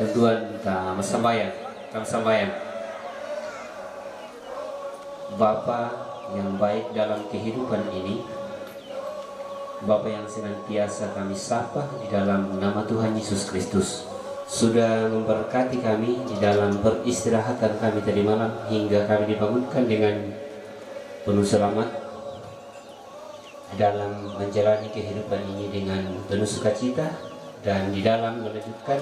Tuhan sambayang. Bapa yang baik dalam kehidupan ini, Bapa yang senantiasa kami sapa di dalam nama Tuhan Yesus Kristus, sudah memberkati kami di dalam peristirahatan kami tadi malam hingga kami dibangunkan dengan penuh selamat dalam menjalani kehidupan ini dengan penuh sukacita dan di dalam melanjutkan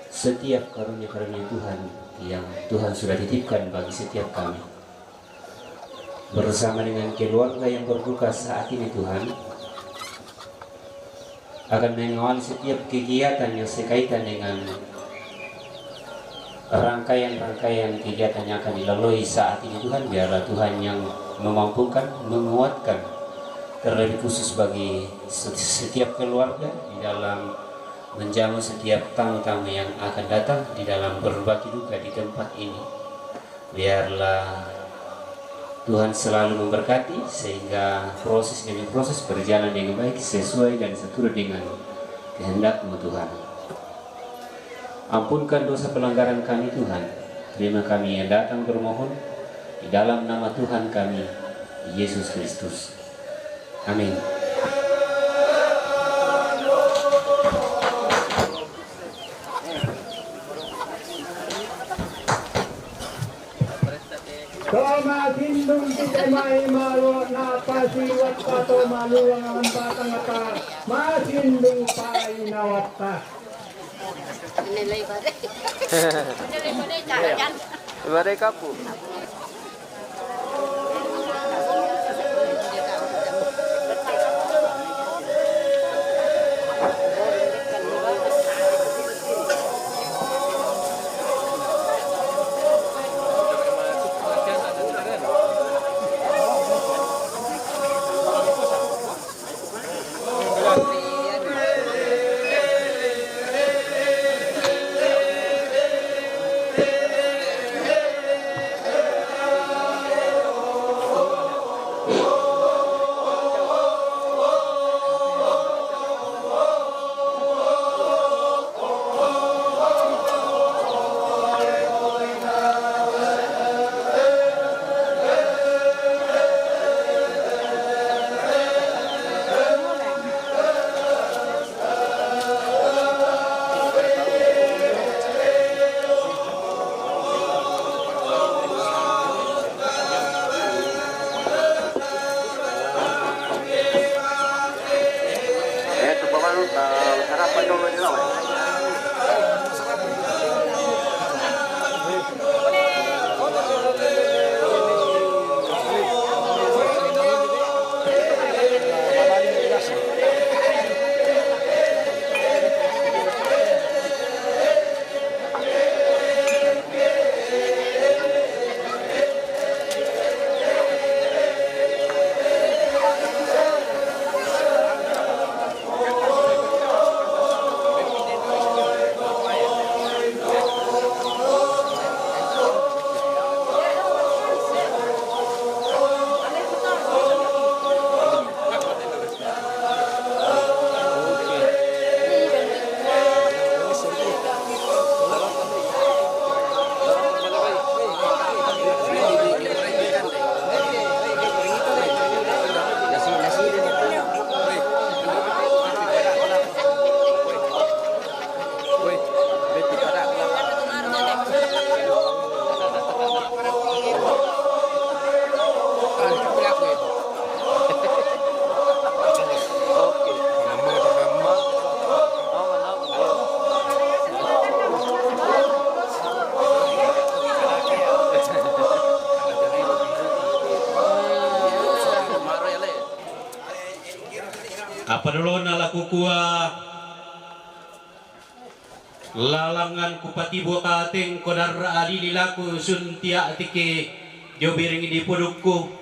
setiap karunia-karunia Tuhan yang Tuhan sudah titipkan bagi setiap kami. Bersama dengan keluarga yang berduka saat ini, Tuhan akan mengawal setiap kegiatan yang sekaitan dengan rangkaian-rangkaian kegiatan yang akan dilalui saat ini, Tuhan. Biarlah Tuhan yang memampukan, menguatkan, terlebih khusus bagi setiap keluarga di dalam menjamu setiap tamu-tamu yang akan datang di dalam berbagi duka di tempat ini. Biarlah Tuhan selalu memberkati sehingga proses demi proses berjalan dengan baik sesuai dan seturut dengan kehendak-Mu, Tuhan. Ampunkan dosa pelanggaran kami, Tuhan. Terima kami yang datang bermohon di dalam nama Tuhan kami, Yesus Kristus. Amin. Masindung kita may maluwag na pasiwat pa to maluwang ang batang ata masindung pa inawat pa. Nilai badai kan? Badai kapu. Padulon na lakukua lalangan kupati bukating kodara adililaku suntia atike jobiring di pudukku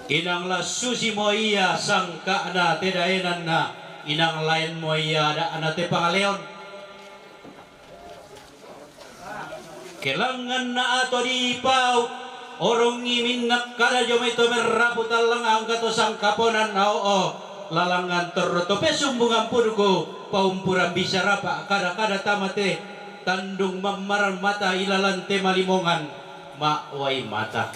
inang la susi moia sangka na tedaenan na inang lain moia ada anate pangaleon kelangan na ato di pau orong imin nakada jomay to meraputal lang ang kato sangkaponan na oo lalangan terroto pesumbungan purko paumpuran bicara pak kada tamate tandung mamaran mata ilalan tema limongan makwai mata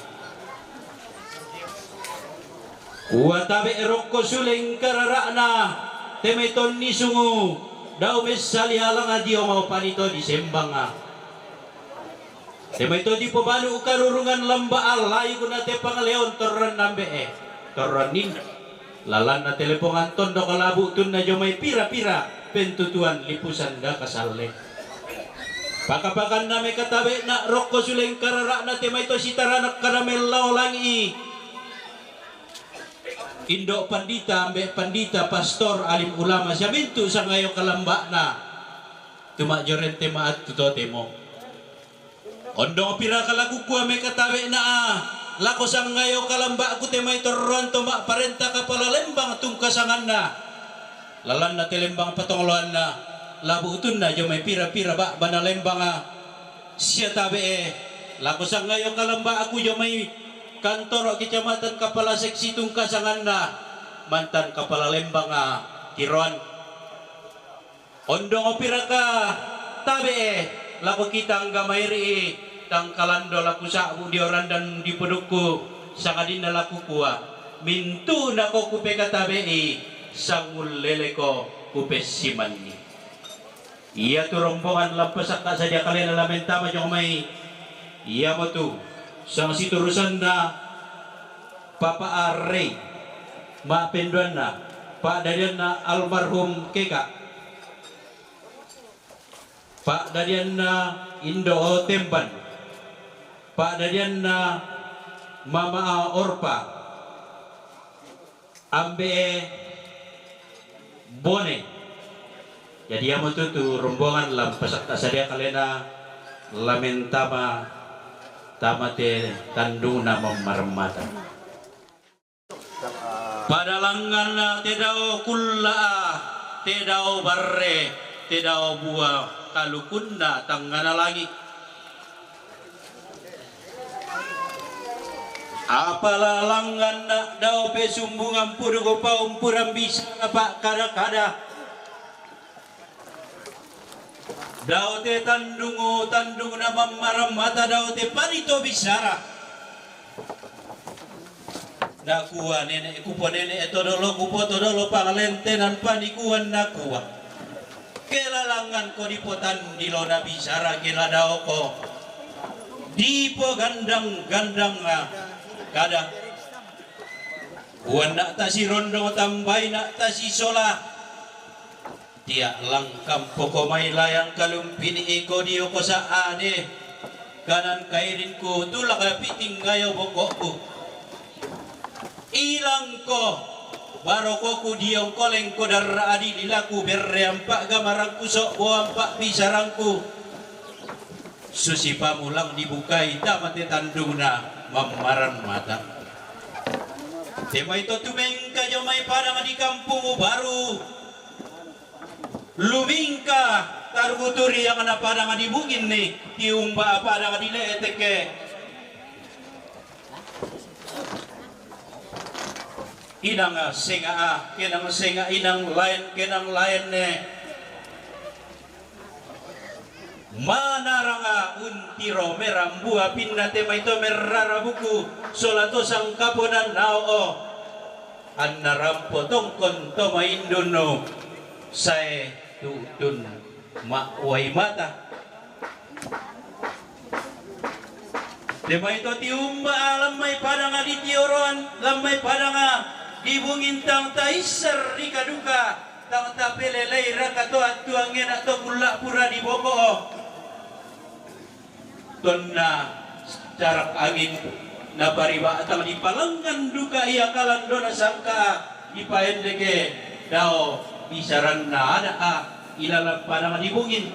watabe rokko suling kararana temeton ni sungu daw mesali halang adio mau panito disembanga temeto di pebanu karurungan lamba alay kunate pangaleon torran nambe torranin lalan na telepongan tondo kalabu tun na jomay pira-pira pentutuan lipusan da kasalle pakapakan na may katabi na rokko suling karara na temeto sitaranak karamelaw langi Indo pandita ambe pandita pastor alim ulama siya mintu sa ngayo kalamba na tumajoren tema at tutote mo ondong pira kalagu kuwa may katabi na lako sa ngayo kalamba ako tema itoron tuma parenta ka pala lembang tungkasangan na lalan na telembang patongloan na labu utun na jo may pira-pira ba banalembang siya tabi lako sa ngayo kalamba ako jo may kantor kecamatan kepala seksi tungkasangan na mantan kepala lembang kiron ondong opira ka tabe laku kita ngamairi tang kalando laku sabu di orang dan di pedukku sangadina laku kuah mintu nako kupe katabe sangul leleko kupe simani iya tu rombongan lampesak tak saja kalian lamenta majong mai iya mo tu sang siturusan na Papa Arey Ma penduan na Pak Dadian na almarhum Keka Pak Dadian na Indo Tempan Pak Dadian na Mama Orpa Ambe Bone jadi yang tu rombongan lampesak tak sadia kalena lamentama tamate tanduna memarmata pada langan tedao kulla tedao barre tedao buah kalukunda tanggana lagi apalah langan dao pesumbungan purugo paumpuran bisa apa kada-kada dao te tandung na mamaram mata dao te panito bisara nakuha nenek kupo nenek todolo kupo todolo pangalentenan panikuan nakuha kelalangan ko dipotan di lona bisara kela dao ko dipo gandang kada kuan nak tasi rondo tambay nak tasi sola tiak langkam poko may layang kalumpini iko diyo ko sa ane kanan kairin ko tulak piting ngayo bokokku ilang ko baro ko ku diyong koleng ko darra adi dilaku berre ampak gamarangku sok bo ampak bisarangku susi pamulang dibukai tamate tandung na mamaran mata tema itu tumeng kayo may padang di kampung baru lumingka targuturi yang ana padang di bugin ni tiumba padang di leeteke inang senga kenang senga inang lain ne manaranga untiro merambua pinna tema itu merara buku solato sang kaponan nao anna rampo tongkon toma indono saya tutun makwai mata tema itu tiumba lamai padang di tioron lamai padang di bungintang taisar di kaduka tang tapelelei rakato atuangin atau kulak pura di boko tonna jarak angin na pariba atang di palanggan duka ia kalan dona sangka di paendeke dao bisaran na ada ilalang padang di bungin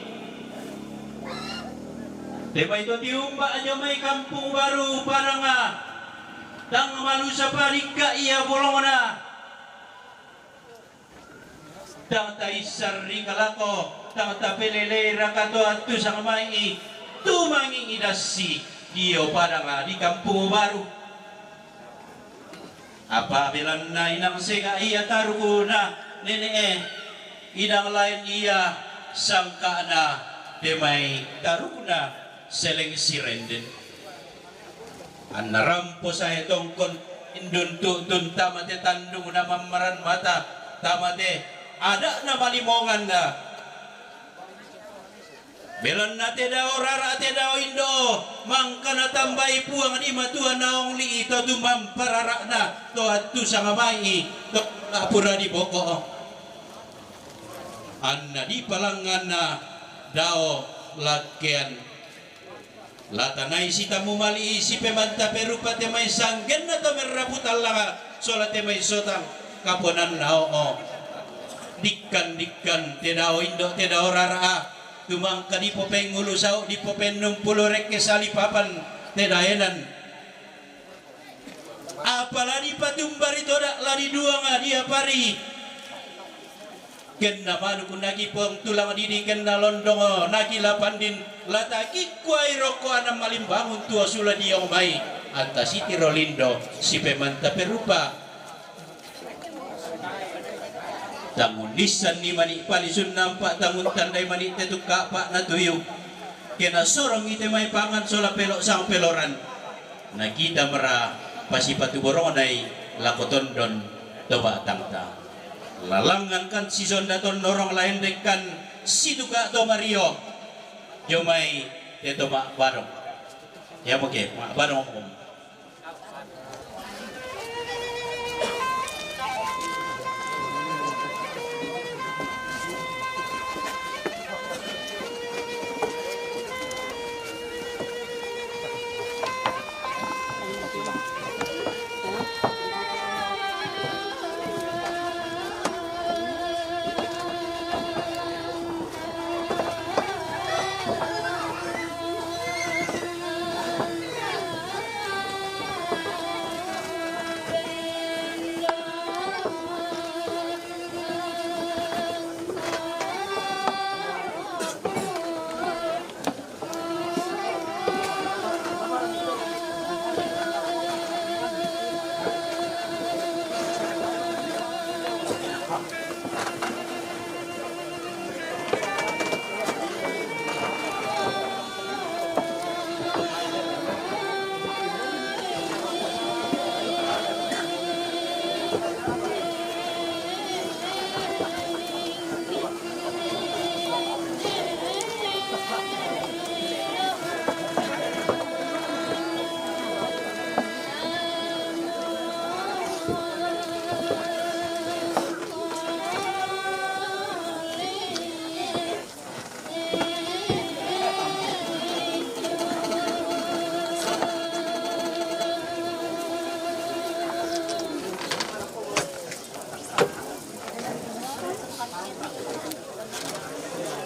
tema itu tiumba aja may kampung baru padang tang malu sa parika iya bolongna tang taisar ri kalako tang tapelele rakato atu sang mai tumangi idasi dio padanga di kampung baru Apabila na inang singa iya taruguna nini idang lain iya sangka na demay taruguna seleng sirenden. An narampo sa itong kon indun tutun tamate tandung na mamaran mata tamate ada na malimongan na. Belon na te daw rara te daw indo mangka na tambay puang di matuan naong li ito dumamparara na to at tu sa ngamay to apura di boko anna di palangan na daw lagyan latanay si tamu mali si pemanta perupa te may sanggen na to merabutan lang sola te may sotang kaponan na o dikkan te daw indo te daw rara tumangka di popeng ulusau di popeng 60 rek kesalipapan tedayanan apalagi patumbar itu dak lari dua nga dia pari kenna manu kun nagi pong tulang didi kenna londong nagi lapandin lataki kuai roko anam malimbangun tua sula dia omai anta siti rolindo si pemanta perupa tangun lisan ni mani palisun nampak tangun tandai mani tetuka pak na tuyu kena sorong ite may pangan sola pelok sang peloran na kita mera pasipatu boronay lakotondon toba tangta lalangan kan si sondaton norong lain dekan si tuka to mario jomai teto mak barong ya moke mak barong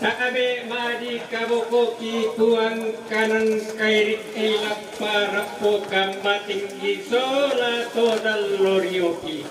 Naabe madi kaboko ki tuang kanan kairik ilap para po kamating gisola todal lorioki.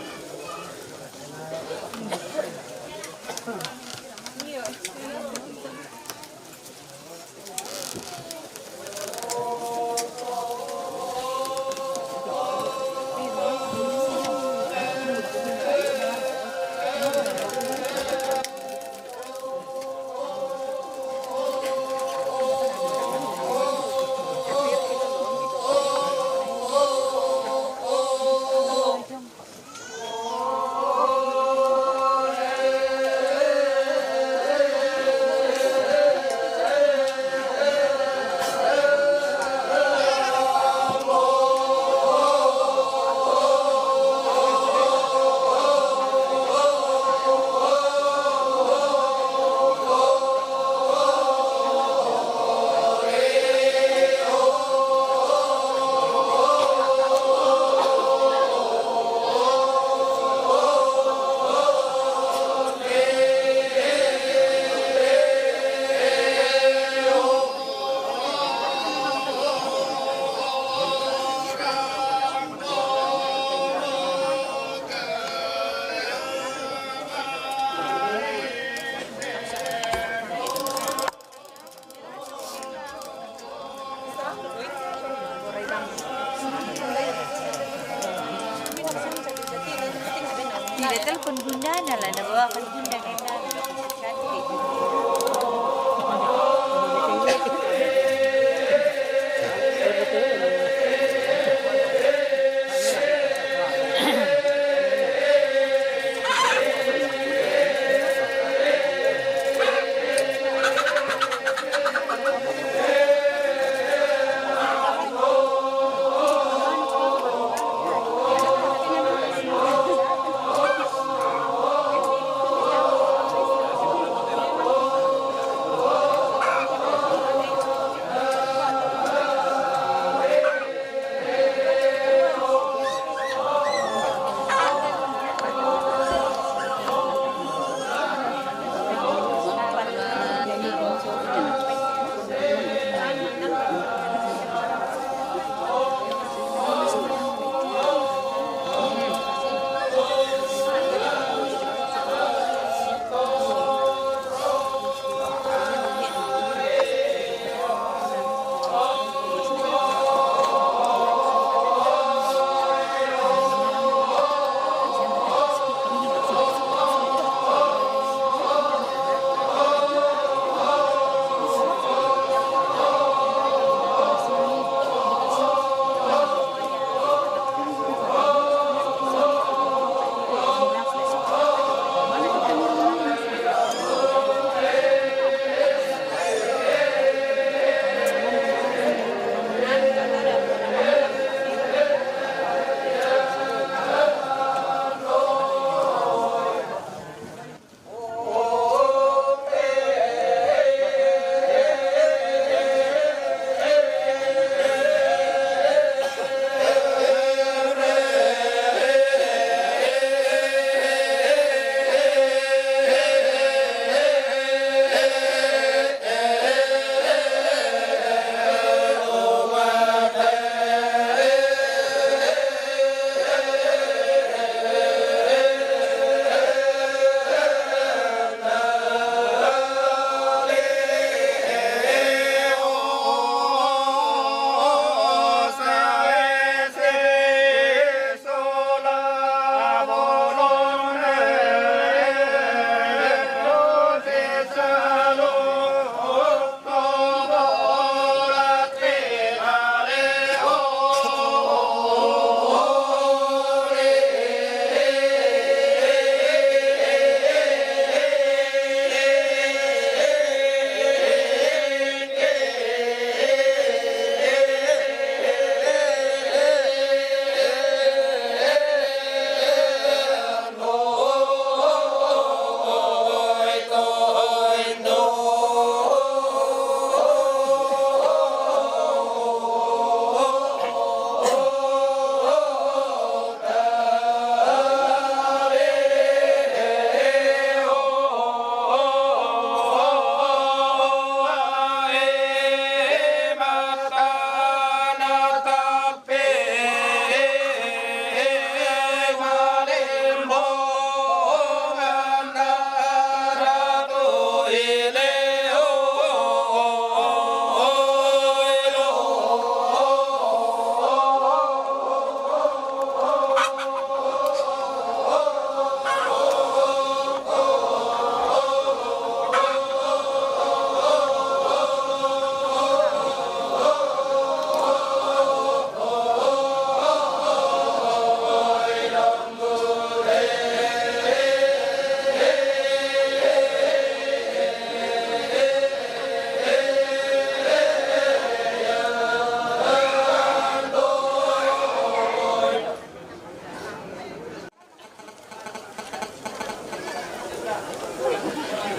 lah, nabawakan bunda kay nanay.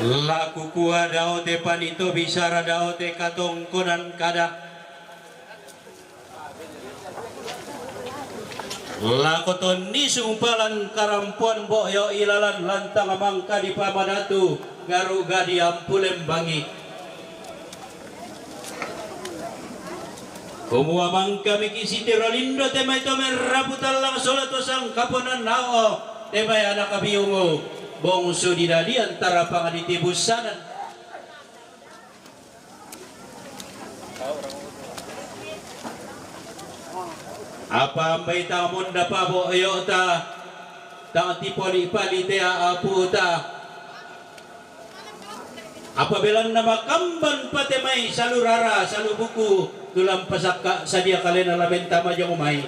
Laku kuah daote panito bisara daote katongkonan kada. Lakoton ni sumpalan karampuan boyo ilalan lantang mangka di pamadatu garu gadi ampulem bangi. Kumua mangka mikisi tirolindo temay to meraputal lang solato sang kaponan nao temay anak kabiyungo. Bongso dinadi antara pangaditibusanan. Apa ambay tamon da pabo ayo ta Tangati pali-pali tea aputa. Apabila nama kamban patemay salurara salubuku tulang pasaka sadia kalena lamenta majang umay.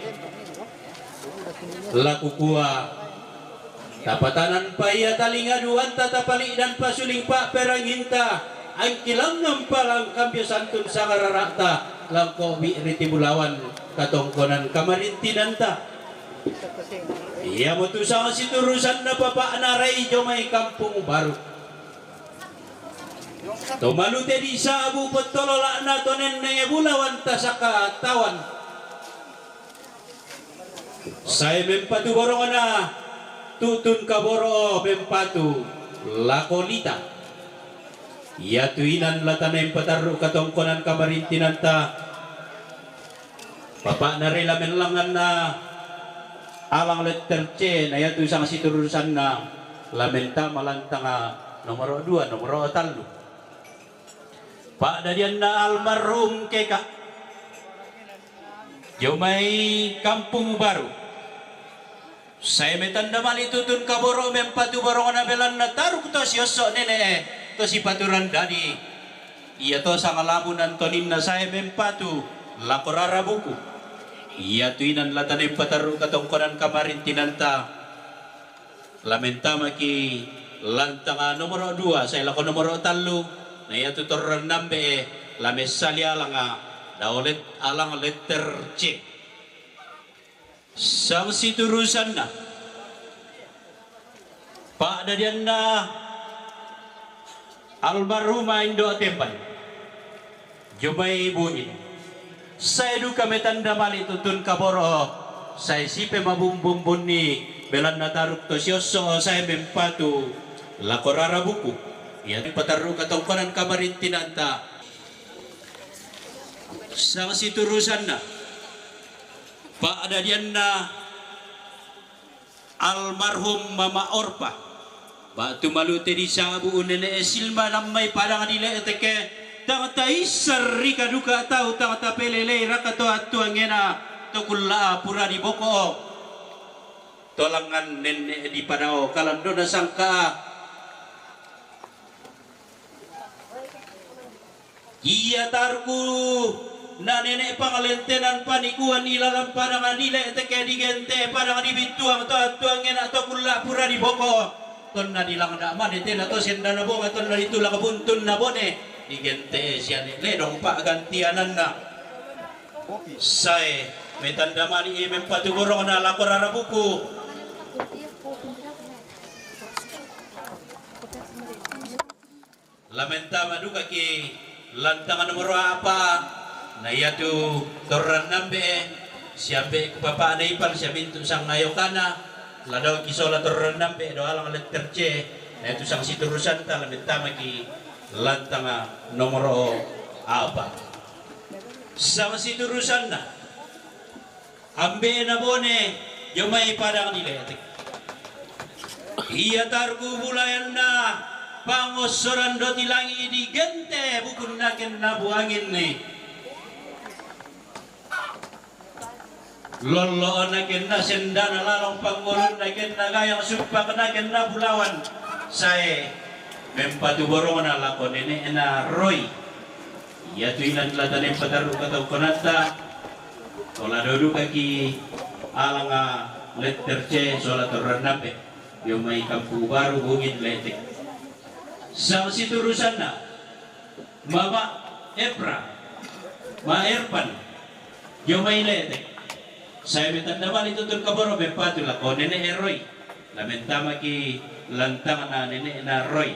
Laku kuah tapatanan paya talingaduan tatapali dan pasuling pak peranginta ang kilangam palang kambyo santun sangararata langko riti bulawan katongkonan kamarintinanta. Iya mutusang siturusan na papa anaray jomay kampung baru. Tumalute di sabu petolola na tonen nenge bulawan tasaka tawan. Saya mempatu borong na tutun kaboro mempatu lakolita. Ia tuinan latanem pataru katongkonan kamarintinanta. Bapak narela menlangan na alang letter C na yatu sang siturusan na lamenta malantanga nomor 2 nomor 3. Pak dadian na almarhum keka jomai kampung baru. Saya metanda mali tutun kaboro mempatu borong na belan na taruk to siosok nene to si paturan dadi. Iya to sangalamun antonin na saya mempatu lakorara buku. Iya tuinan latanem pataru katongkonan kamarintinanta. Lamenta maki lantanga nomor 2 saya lako nomor 3. Na iya tutoran nambe lames salia langa daulet alang letter C. Sang siturusan na Pak dadian na almarhumah Indo Tempan jumay buin. Saya duka metanda mali tutun kaboro. Saya sipe mabumbumbun ni belan na taruk to siyoso saya mempatu lakorara buku. Yan pataru katongkonan kamarintinanta. Sang siturusan na Pak dadian na almarhum Mama Orpa batu malute di sabu unene silma namay padang dile eteke tangata isar rika duka tau tangata pelele rakato atu angena tokulla pura di boko tolangan nene di padao kalandona sangka iya tarku na nenek pangalentenan panikuan ilalam padangan nile teke digente padangan dibituang to atuangin atau kula pura di boko ton na dilang na manete na to sendana bonga ton na ditulang buntun na bone digente siane ledong pak gantianan na say metanda mani mempatu borong na lakorara buku lamenta maduka ki lantangan nomor apa na yatu toran nambe siape kupapa na ipal siya bintu sang ayokana ladaw kisola toran nambe do alang letter C na yatu sang siturusan ta lamenta maki lantanga nomor apa sang siturusan na ambe na bone yomay padang niletik iya targu bulayan na pangosoran do tilangi di gente bukun naken nabuangin ni lolo naken na sendana lalong pangulun naken na gayang supak naken na bulawan saya mempatu borong na lakon ini na Roy ya tuinan latanem pataru katau konata tola dodu kaki alanga letter C sola tornape yung may kampung baru bungin letik sang siturusan na Mama Epra Ma Erpan yung may letek saya metanda mali tutun kaboro bempatu lako nene Roy lamentama ki lantangan na nene na Roy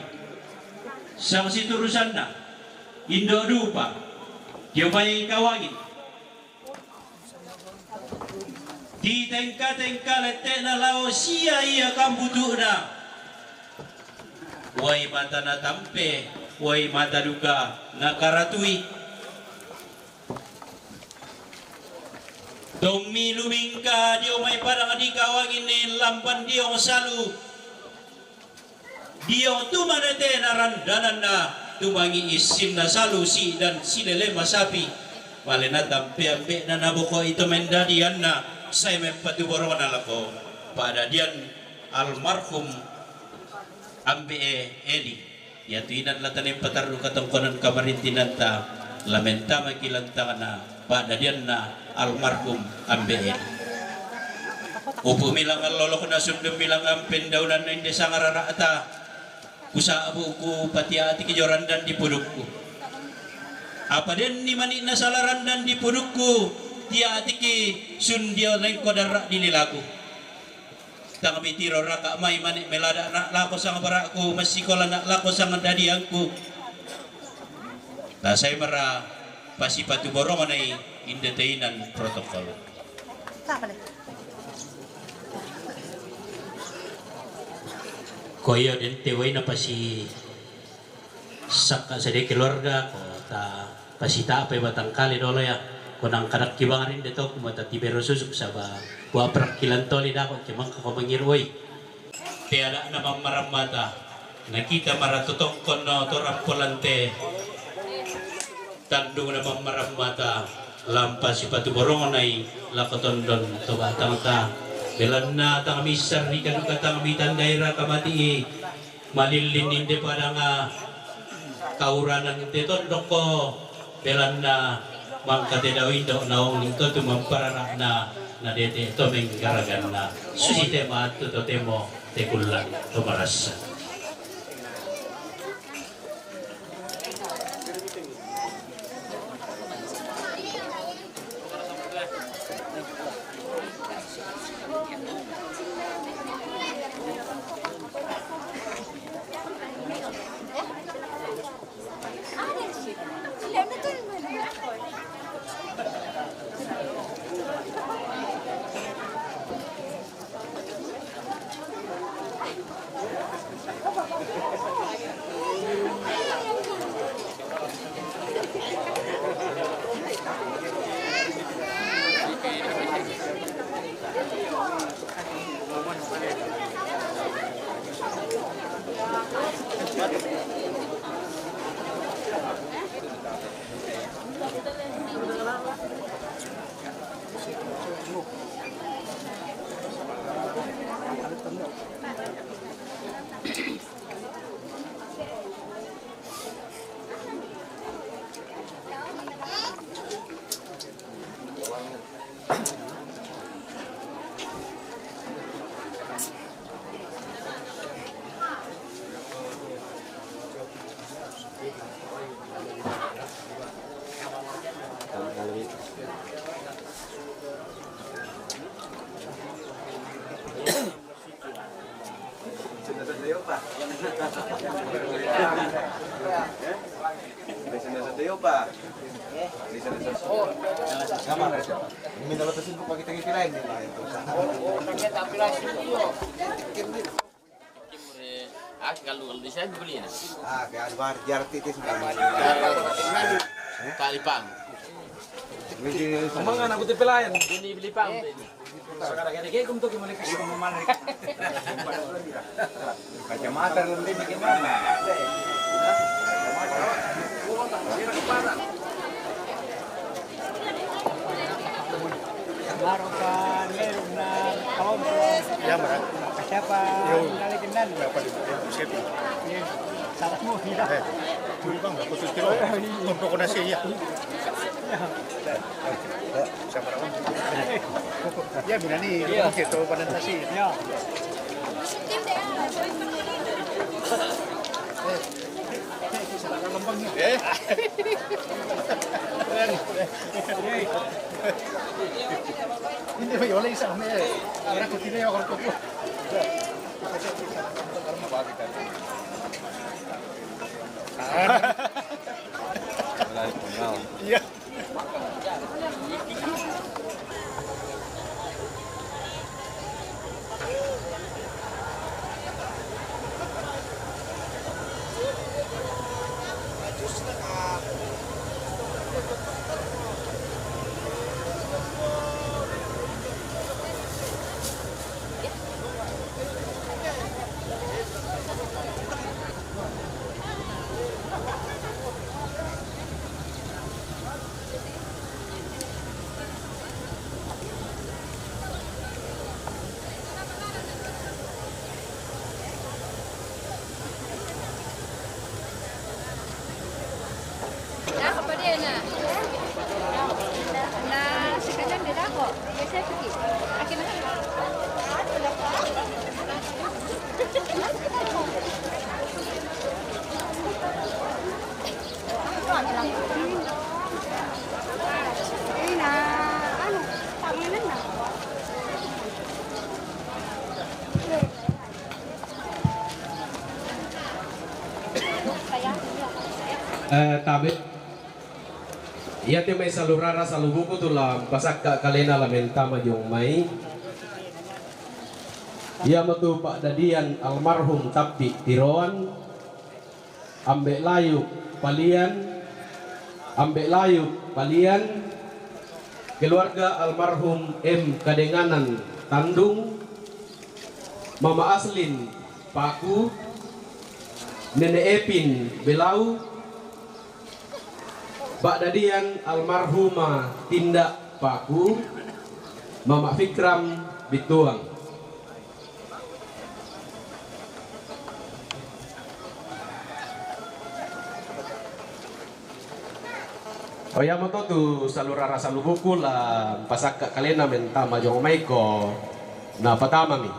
sang siturusan na Indo Dupa yung may kawangin di tengka lete na lao siya iya kambudu na wai mata na tampe, wai mata duka na karatui. Dong milumingka dio may parang di kawangin ni lampan dio salu. Dio tumanete na randanan na tumangi isim na salu si dan silele masapi. Mali na tampe ampe na nabuko ito mendadian na saya mempatuborong na lako. Pada dian almarhum Ambe Edi. Ya tuinan latanim patarno katongkonan kamarintinan ta lamenta makilantang na padadian na almarhum Ambe Edi. Upo milang lolo ko na sundum milang ampen daw na hindi sa ngararata kusa abu ku pati ati kijorandan di pudukku. Apa din ni mani na salarandan di pudukku dia ati ki sundio lain kodara dinilaku. Tang bitiro raka mai mani melada nak lako sang baraku masikola nak lako sang dadiangku. Nah saya mera pasi patu borong manai indeteinan protokol. Koyo den tewai na pasi saka sede keluarga ko ta pasi ta apa batang kali dolo ya konang kanak kibangarin deto kumata tibero susuk saba wa perkilan toli dako kemang ko mangiroi tiada na mamaramata nakita maratutong kono torampolante tandung na mamaramata lampas sipatu borongan ay lakotondon to batang ta belan na tang misar ni kanu katang mitan daerah kamati malilin inde pada nga kauranan ite tondok ko belan na mangkate daw indo naong lingko tumamparana na dete to menggaragan na susite maatu to temo tekulan to marasa. Minta batasin ko pag kita lain nih lah itu. Kalau di sana beli na. Kayak luar jar titis Kali pang. Kemana aku tipe lain? Ini beli pang. Sekarang kayak kum tuh gimana kasih mana? Kacamata nanti bagaimana? Marokan, meron na kaum. Ya, Mbak. Siapa? Nalikin nan. Berapa di siapa? Salah mo, hila. Dulu bang, aku tuh kilo untuk nasi ya. Siapa orang? Ya, bila nih, gitu pada nasi. Ya. Hindi ba yun isang may ara ko tinayo ako ko. Iya. Nah, sekarang dia dah kok. Biasa pergi. Akhirnya tabi iya ti may salurara salubuko to lang pasak ka kalena lamenta yung may iya matupa dadian almarhum tapi tiroan ambek layu palian keluarga almarhum M Kadenganan Tandung, Mama Aslin Paku, Nenek Epin Belau, Pak Dadian almarhumah Tindak Paku, Mama Fikram Bituang. Oh ya mo tu salurara salubuku la pasak kalena menta majong maiko na patamang ni.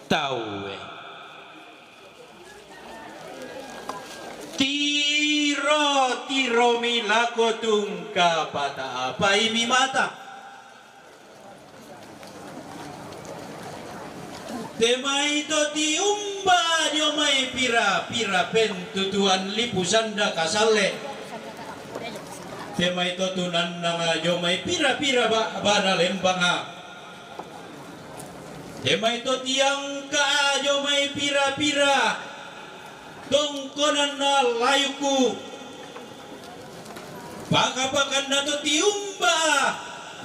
Tahu tiro milako tungka pata apa imi mata temai to tiumba dio mai pira pentutuan lipusanda kasale temai to tunan nga dio mai pira bana lembanga temai to tiang ka dio mai pira dongkonan na layuku pakapakan na to tiumba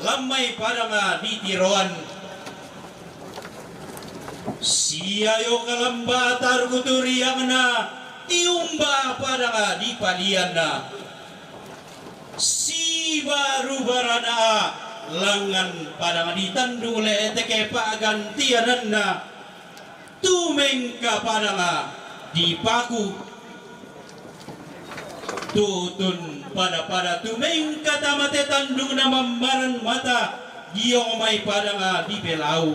lamay pada nga di tiroan siayo kalamba targuturi yang na tiumba pada nga di palian na si baru barana langan pada nga ditandung le teke pagantianan na tumengka pada nga di paku tutun pada tumengka tamate tandung na mambaran mata giyong may pada nga di belau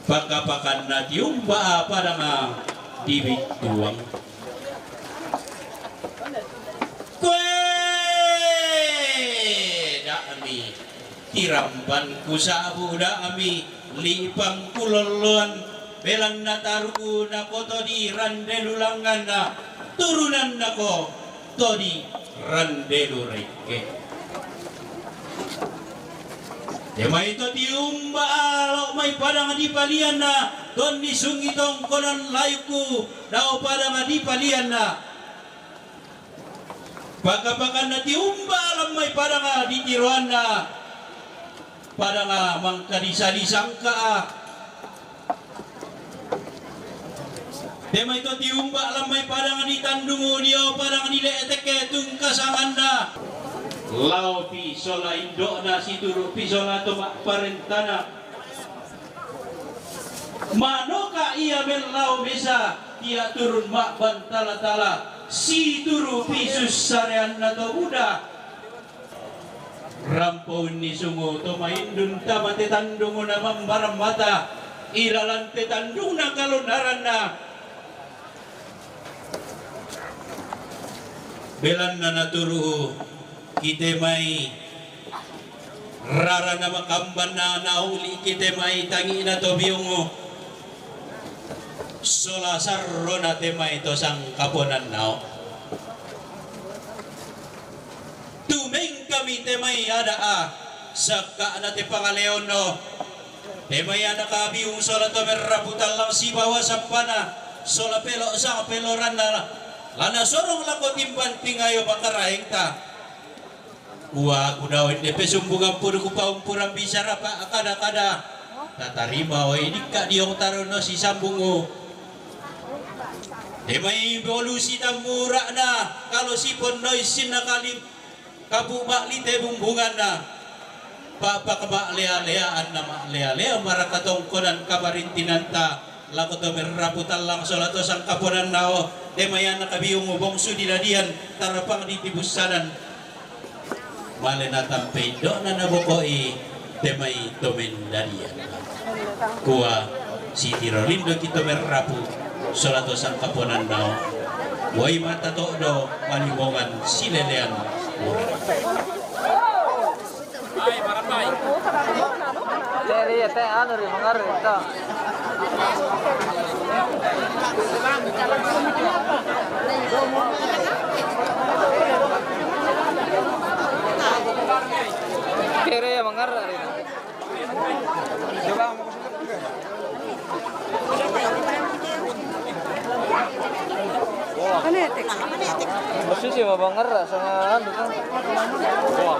pagkapakan na tiumba pada nga di bituang kwe dami tiramban kusabu dami lipang kulolon belang nataruku na koto di randelulangan na turunan nako to di randelureke demai to tiumba lo mai padang di palian na don di sungi tongkonan layuku dao padang di palian na pakapakan na tiumba lo mai padang di tiruan na padang mangka disangka tema itu tiumba lamai padangan di tandungu dia padangan di leeteke tungkasangan na lau pisola indok na situru pisola tomak parentana manoka ia belau bisa ia turun mak bantala-tala si turu pisus sarean na to buda rampun ni sungu toma indun tamate tandungu na mambaram mata ilalante tandung na kalunaran na belan na naturu kita may rara na makamban na nauli kita may tangi na to biyungo sola sarro na temay to sang kaponan nao tumeng kami temay ada Saka na ti pangaleon no. Temaya nakabiung sola to merrabutan lang si bawa sapana. Sola pelo sa peloran na. Lana sorong lako timbanting ayo bakaraing ta. Kuha ko daw hindi pesumbungan po ko pa umpurang bisara pa akada-kada. Tatarima o hindi ka diyong taron no si sambungo. Di may evolusi na mura na kalau sipon noisin na kalip kabumali te bumbungan na papakabaalea-leaan na maalea-lea marakatongkonan kabarintinan ta lako to merraputan lang solato sang kapunan nao di maya nakabiyong ubong sudiladian tarapang ditibusanan mali na tampay do na nabukoi di may tumendadian kuha si Tirolindo kito merrapu solato sang kapunan nao way matato do malimongan silelean Ay, marapay. Dari ya teh anu ri mangar itu. Kere ya mangar ri. Coba Masih sih mangar sama anu kan. Wah.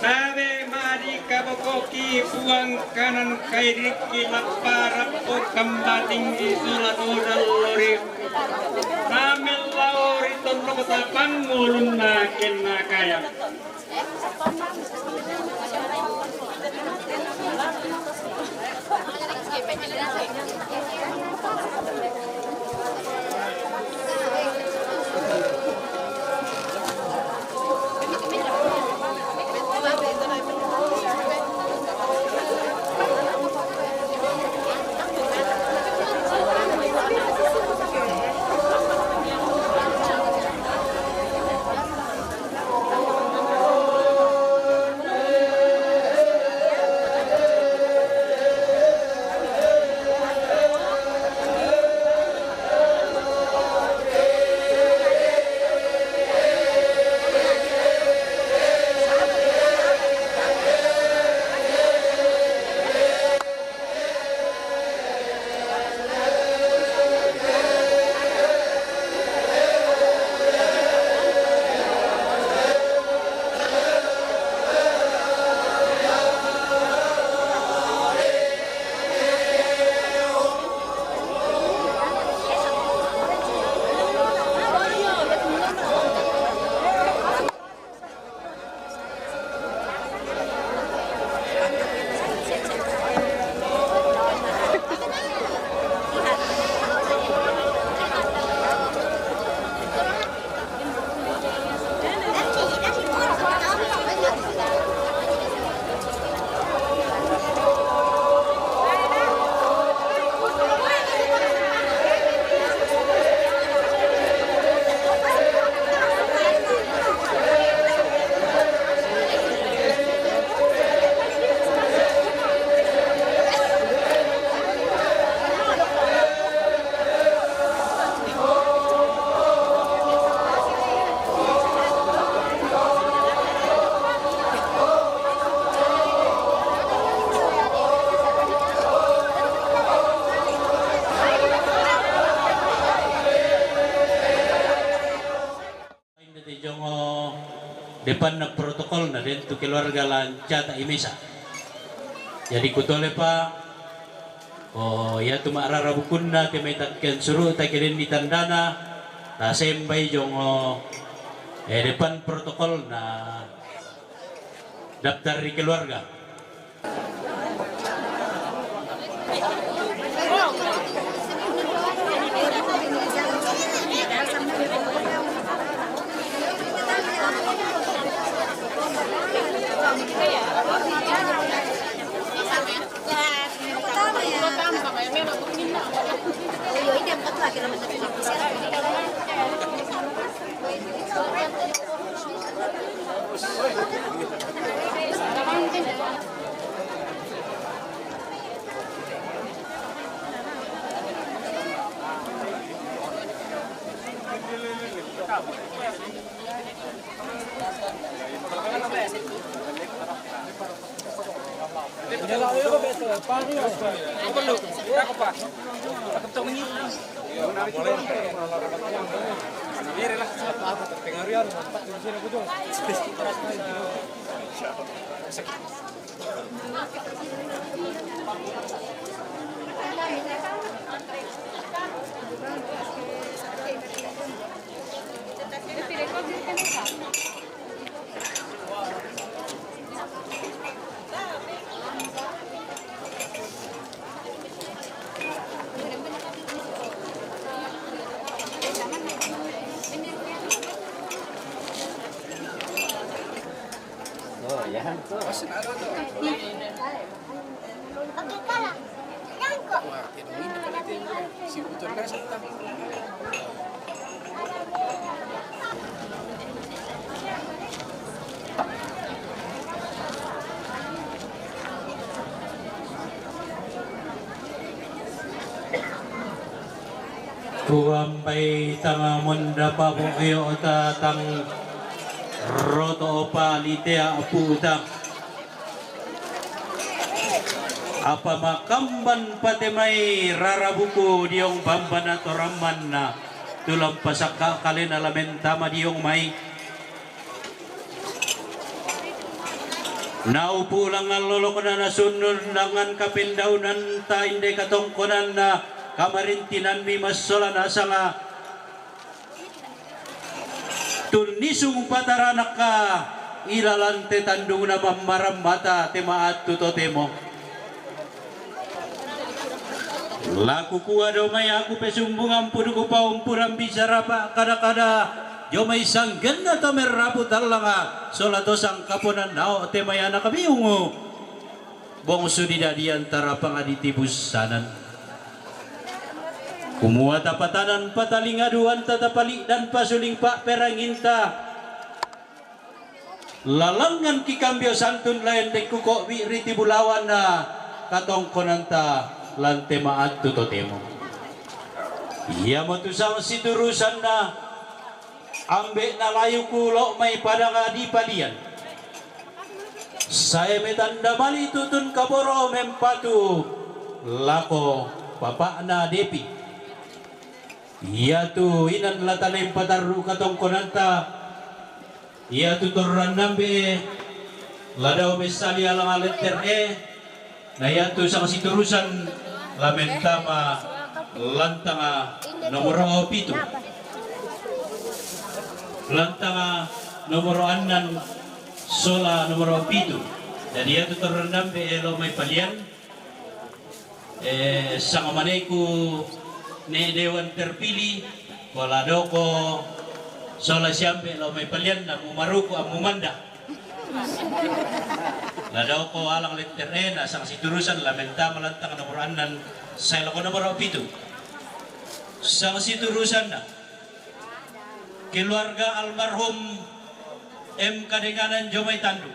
Sabe mari kabokoki buang kanan kairik kilap para kambating isulat odal lori ramel laori tondo ketapang ngulun nakin nakaya depan na protokol na din to keluarga lanca ta imesa. Jadi kutole pa ya tumarara bukun na kami takkan suruh ta kirin di tandana ta sembay jong depan protokol na daftar di keluarga. Kuambay tanga munda pa po kayo tang roto pa litea puta. Apa makamban pati may rarabuko diyong bamban at oraman na tulang pasaka kalin alamentama diyong may naupo lang ang lolo ko na nasunod nangan kapindaunan ta hindi katongkonan na kamarintinan mi masola na sa nga tunisong pataranak ka ilalante tandung na mamaramata temaat tutotemo laku kuwa do may aku pesumbungan puno ko pa umpuran bicara pa kada-kada jo may sanggan na to merapu talanga solato sang kapunan nao temayana kabiungo bongso di antara pangaditibusanan kumuha tapatanan patalingaduan tatapali dan pasuling pak peranginta lalangan kikambyo santun lain de kuko wi riti bulawan na katongkonanta lante maat tutotemo iya mo tu sang siturusan na ambe na layu kulo may padanga di palian saya metanda mali tutun kaboro mempatu lako papa na depi iya tu inan latalem pataru katong konanta iya tu turran nambe ladaw mesali alang letter na iya tu sang siturusan lamentama lantanga nomor 7 lantanga nomor 6 sola nomor 7 jadi iya tu turran nambe lo may palian sang maneku ni dewan terpilih wala daw ko sola siyambe lo may palian na mumaruko ang mumanda la daw ko alang letter na sang siturusan lamenta malantang nomor 6 sa lako nomor 7 sang siturusan na keluarga almarhum M. Kadenganan Jomay Tandu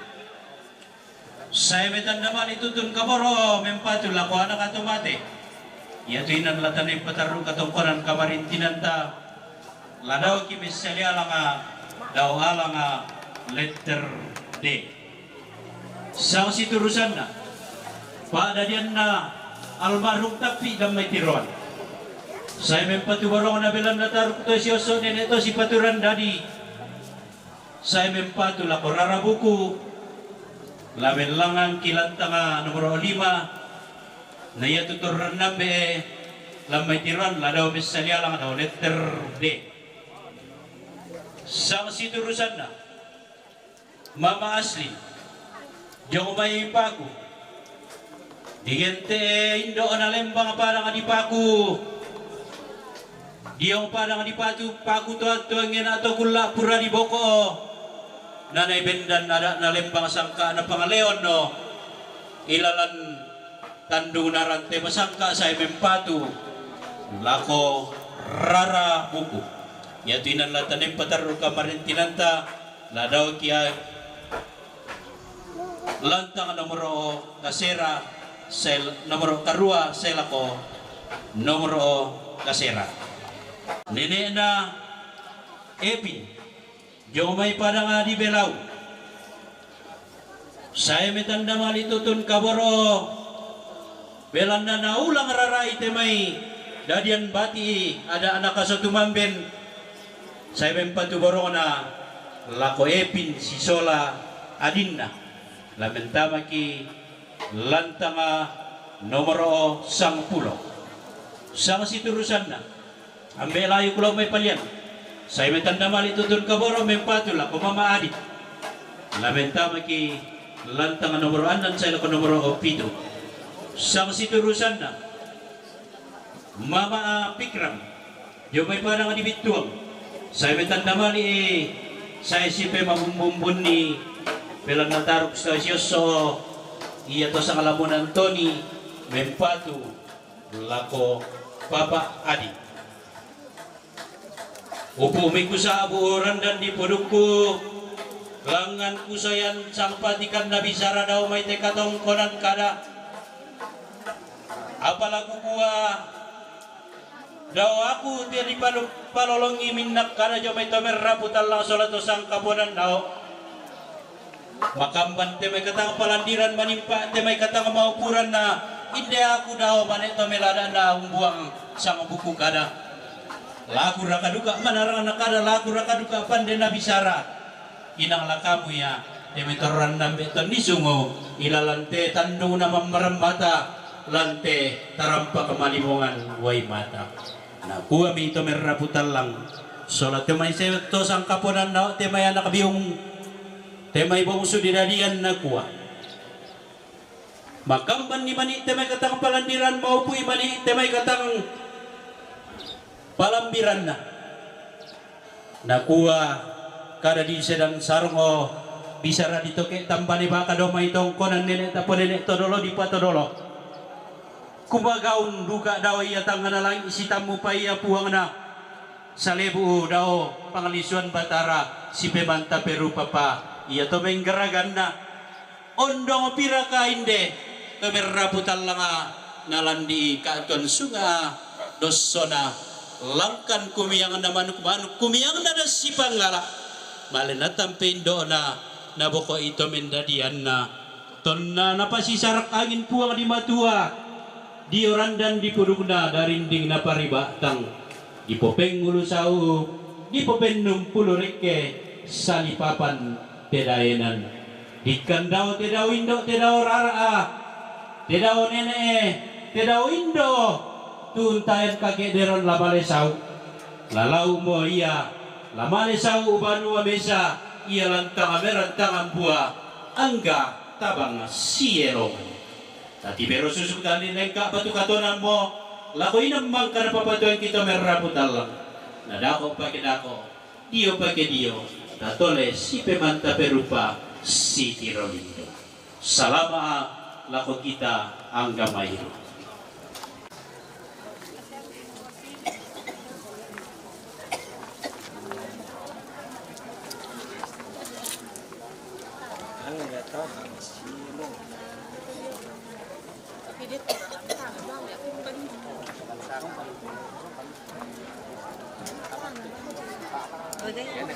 saya metandaman itutun kaboro mempatu lako anak atumate ya tuinan latan pataru katongkonan kamarintinan ta ladaw kimisali alanga daw alanga letter D sang siturusan na paadadian na almarhum tapi damay tiruan saya mempatu barong na bilang nataruk to si oso neneto si paturan dadi saya mempatu lako rarabuku lamelangan kilantanga nomor 5 na iya tuturan nambe lamay tiran ladaw misali alang daw letter D sang siturusan na mama asli jong may paku digente indo na lembang parang adipaku diyong parang adipatu paku to at tuangin ato kula pura di boko nanay bendan ada na lembang sangka na pangaleon no ilalan tandung narante masangka sa mempatu lako rara buku ya tinan la tanim pataru kamarin tinanta la daw kia lantang nomoro kasera sel nomoro karua selako nomoro kasera nene na epin jomay pada nga di belau saya metanda mali tutun kaboro belanda na ulang rarai temai dadian bati ada anak kasatu mamben saya mempatu borona lako epin sisola adinna lamentama ki lantanga nomoro 10 sama siturusan na ambil layu kulau may palian saya metanda mali tutun kaboro mempatu lako mama adit lamentama ki lantanga nomoro 6 saya lako nomoro 7 sama siturusan na mama pikram yo may parang adibituang saya metanda mali saya sipe mabumbun ni pelang nataruk sa siyoso iya to sa kalamunan Tony mempatu lako Papa Adi upumi ko sa abuuran dan di puduku langan kusayan sampatikan na bisara daw may tekatong konan kada apalaku kuwa daw aku tiri palolongi minnak kada jo may tomer raputal lang solato sang kaponan daw makamban temay katang palandiran manimpa temay katang maupuran na hindi ako daw manito melada na umbuang sang buku kada laku rakaduka manarang na kada laku rakaduka pande na bisara inang lakamu ya temay toran nambe to nisungo ilalante tandung na mamarambata lante tarampa kemalimongan way mata na kuwa mi to merraputal lang solat temay seto sang kaponan na temay anak biung temay bongso dinadian na kuwa makamban ni mani temay katang palandiran maupui mani temay katang palambiran na nakuha kada di sedang sarungo bisara dito ke tambani baka do may tongkonan nene tapo nene todolo di patodolo kumagaun duga daw iya tangan na lang isitamu pa iya puwang na sa lebu daw pangalisuan batara si pemanta peru papa iya to menggeragan na ondong pira ka inde to merraputal langa nalandi katon sunga dosona langkan kumiyang na manuk kumiyang na si panggala malenatan pendo na naboko ito mendadian na tonna napasisarak angin puang di matua di orandan di purugna darinding na paribatang di popeng ulu sau di popeng 60 reke salipapan tedaenan dikandau tedau indo tedau rara tedau nene tedau indo tuntayan kakek deron lamale sau lalau mo iya lamale sau ubanu amesa iya lantang amerantangan buah angga tabang siero tati pero susuk tani lengkap batu katonan mo lakoy namang kana papatuan kita merraputal lang nadako pake dako dio pake dio tatole si pemanta perupa si tirolindo salama lako kita ang gamayro Udah.